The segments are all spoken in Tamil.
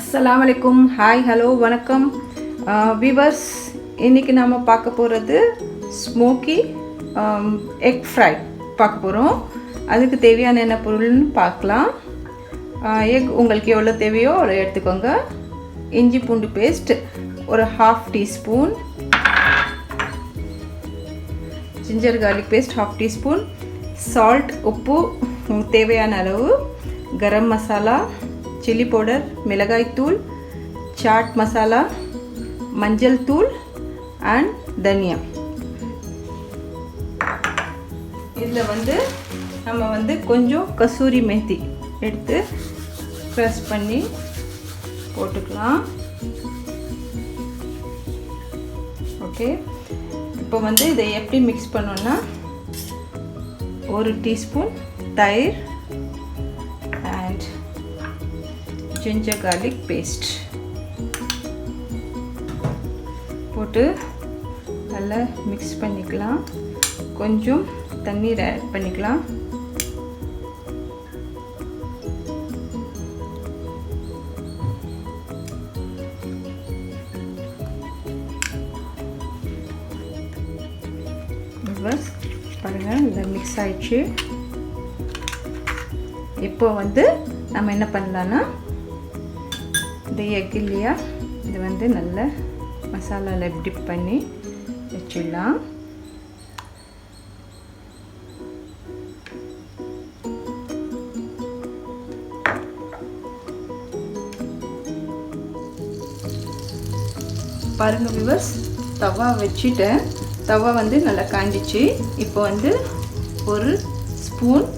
Assalam Alaikum. Hi, hello, வணக்கம் viewers. இன்னைக்கு நாம பார்க்க போறது ஸ்மோக்கி எக் ஃப்ரை பார்க்க போறோம். அதுக்கு தேவையான என்ன பொருள்னு பார்க்கலாம். எக் உங்களுக்கு எவ்வளவு தேவையோ அதை எடுத்துக்கோங்க. இஞ்சி பூண்டு பேஸ்ட் ஒரு 1/2 teaspoon, ginger garlic paste 1/2 teaspoon, salt உப்பு தேவையான அளவு, கரம் மசாலா, चिली पाउडर, मिलगाई तूल, चाट मसाला, मंजल तूल and धनिया. इधर वंदे हम वंदे கொஞ்சம் கசூரி மேத்தி எடுத்து க்ரஷ் பண்ணி போட்டுக்கலாம். ஓகே, இப்போ வந்து இதை எப்படி மிக்ஸ் பண்ணனும்னா 1 டீஸ்பூன் தயிர் and ginger garlic paste போட்டு நல்லா மிக்ஸ் பண்ணிக்கலாம். கொஞ்சம் தண்ணீர் ஆட் பண்ணிக்கலாம். பஸ் பாருங்க, இந்த மிக்ஸ் ஆயிடுச்சு. இப்போ வந்து நம்ம என்ன பண்ணலாம்னா இந்த எக் இல்லையா, இது வந்து நல்ல மசாலாவில் டிப் பண்ணி வச்சிடலாம். பாருங்க வியூவர்ஸ், தவா வச்சுட்டேன். தவா வந்து நல்லா காஞ்சிச்சு. இப்போ வந்து ஒரு ஸ்பூன்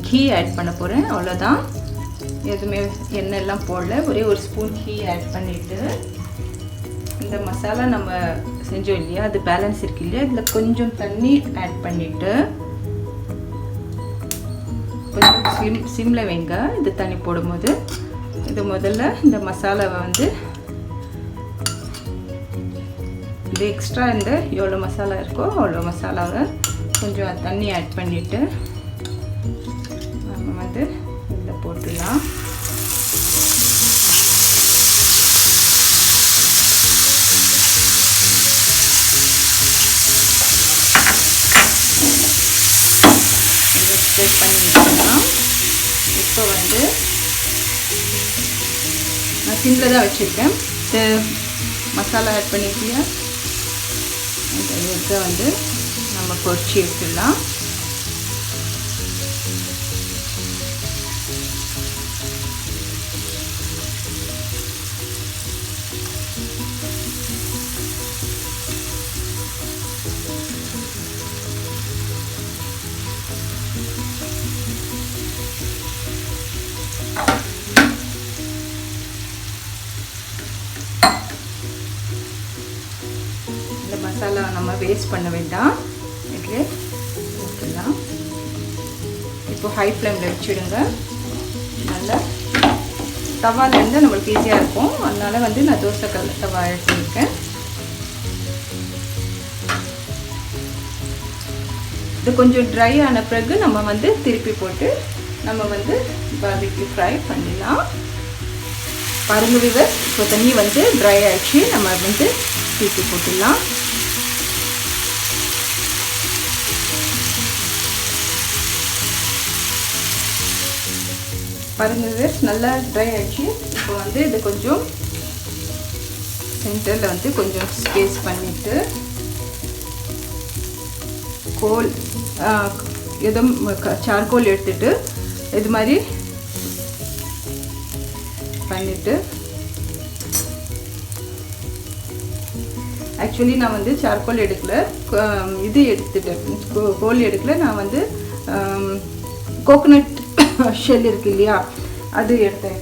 கீ ஆட் பண்ண போகிறேன். அவ்வளோதான், எதுவுமே எண்ணெய் எல்லாம் போடல. ஒரே ஒரு ஸ்பூன் கீ ஆட் பண்ணிவிட்டு இந்த மசாலா நம்ம செஞ்சோம் இல்லையா, அது பேலன்ஸ் இருக்கு இல்லையா, இதில் கொஞ்சம் தண்ணி ஆட் பண்ணிவிட்டு கொஞ்சம் சிம்மில் வைங்க. இது தண்ணி போடும்போது இது முதல்ல இந்த மசாலாவை வந்து இது எக்ஸ்ட்ரா இந்த எவ்வளோ மசாலா இருக்கோ அவ்வளோ மசாலாவை கொஞ்சம் தண்ணி ஆட் பண்ணிவிட்டு நம்ம வந்து இதில் போட்டுடலாம். ஸ்ப்ரெட் பண்ணி வச்சுக்கலாம். இப்போ வந்து நான் சிம்மில் தான் வச்சுருக்கேன். மசாலா ஆட் பண்ணிக்கலாம். இந்த எக்கை வந்து நம்ம பொரிச்சு எடுத்துடலாம். இந்த மசாலா நம்ம வேஸ்ட் பண்ண வேண்டாம், இதிலே ஊற்றலாம். இப்போ ஹை ஃப்ளேமில் வச்சுடுங்க. நல்லா தவாவில் இருந்தால் நம்மளுக்கு ஈஸியாக இருக்கும். அதனால் வந்து நான் தோசை கல் தவா எடுத்துருக்கேன். இது கொஞ்சம் ட்ரை ஆன பிறகு நம்ம வந்து திருப்பி போட்டு நம்ம வந்து பார்பிக்யூ ஃப்ரை பண்ணிடலாம். பாருங்க வியூவர்ஸ், இப்போ தண்ணி வந்து ட்ரை ஆகிடுச்சு. நம்ம வந்து திருப்பி போட்டுடலாம். பாருங்க வியூவர்ஸ், நல்லா ட்ரை ஆகிடுச்சு. இப்போ வந்து இது கொஞ்சம் சென்டரில் வந்து கொஞ்சம் ஸ்பேஸ் பண்ணிவிட்டு கோல் எதுவும் சார்கோல் எடுத்துட்டு இது மாதிரி பண்ணிவிட்டு, ஆக்சுவலி நான் வந்து சார்கோல் எடுக்கல, இது எடுத்துட்டேன், கோல் எடுக்கல. நான் வந்து கோகோனட் ஷெல் இருக்கு இல்லையா, அது எடுத்தேன்.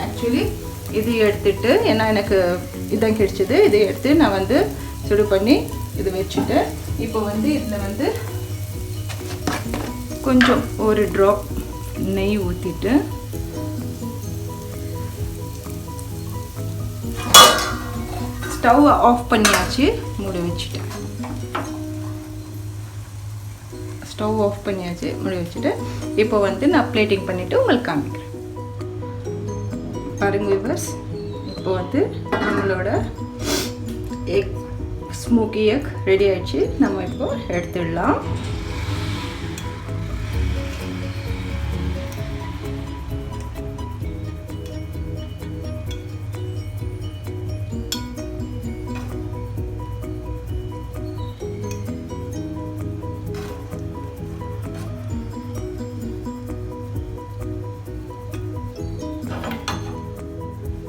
ஆக்சுவலி இது எடுத்துட்டு, ஏன்னா எனக்கு இதான் கிடைச்சது, இதை எடுத்து நான் வந்து சுடு பண்ணி இது வச்சுட்டேன். இப்போ வந்து இதில் வந்து கொஞ்சம் ஒரு ட்ராப் நெய் ஊற்றிட்டு ஸ்டவ் ஆஃப் பண்ணியாச்சு, மூடி வச்சுட்டேன். ஸ்டவ் ஆஃப் பண்ணியாச்சு, மூடி வச்சுட்டு இப்போ வந்து நான் பிளேட்டிங் பண்ணிவிட்டு உங்களுக்கு காமிக்கிறேன். பாருங்க வியூவர்ஸ், இப்போ வந்து நம்மளோட எக் ஸ்மோக்கி எக் ரெடி ஆயிடுச்சு. நம்ம இப்போ எடுத்துடலாம்.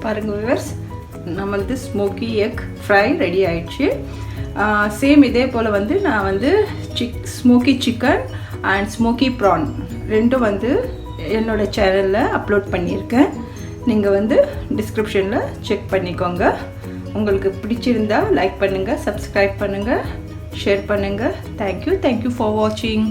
பாருங்க வியூவர்ஸ், நம்மளது ஸ்மோக்கி எக் ஃப்ரை ரெடி ஆயிடுச்சு. சேம் இதே போல் வந்து நான் வந்து smoky chicken and smoky prawn ரெண்டும் வந்து என்னோடய சேனலில் அப்லோட் பண்ணியிருக்கேன். நீங்கள் வந்து டிஸ்கிரிப்ஷனில் செக் பண்ணிக்கோங்க. உங்களுக்கு பிடிச்சிருந்தா லைக் பண்ணுங்கள், சப்ஸ்கிரைப் பண்ணுங்கள், ஷேர் பண்ணுங்கள். தேங்க்யூ ஃபார் வாட்சிங்.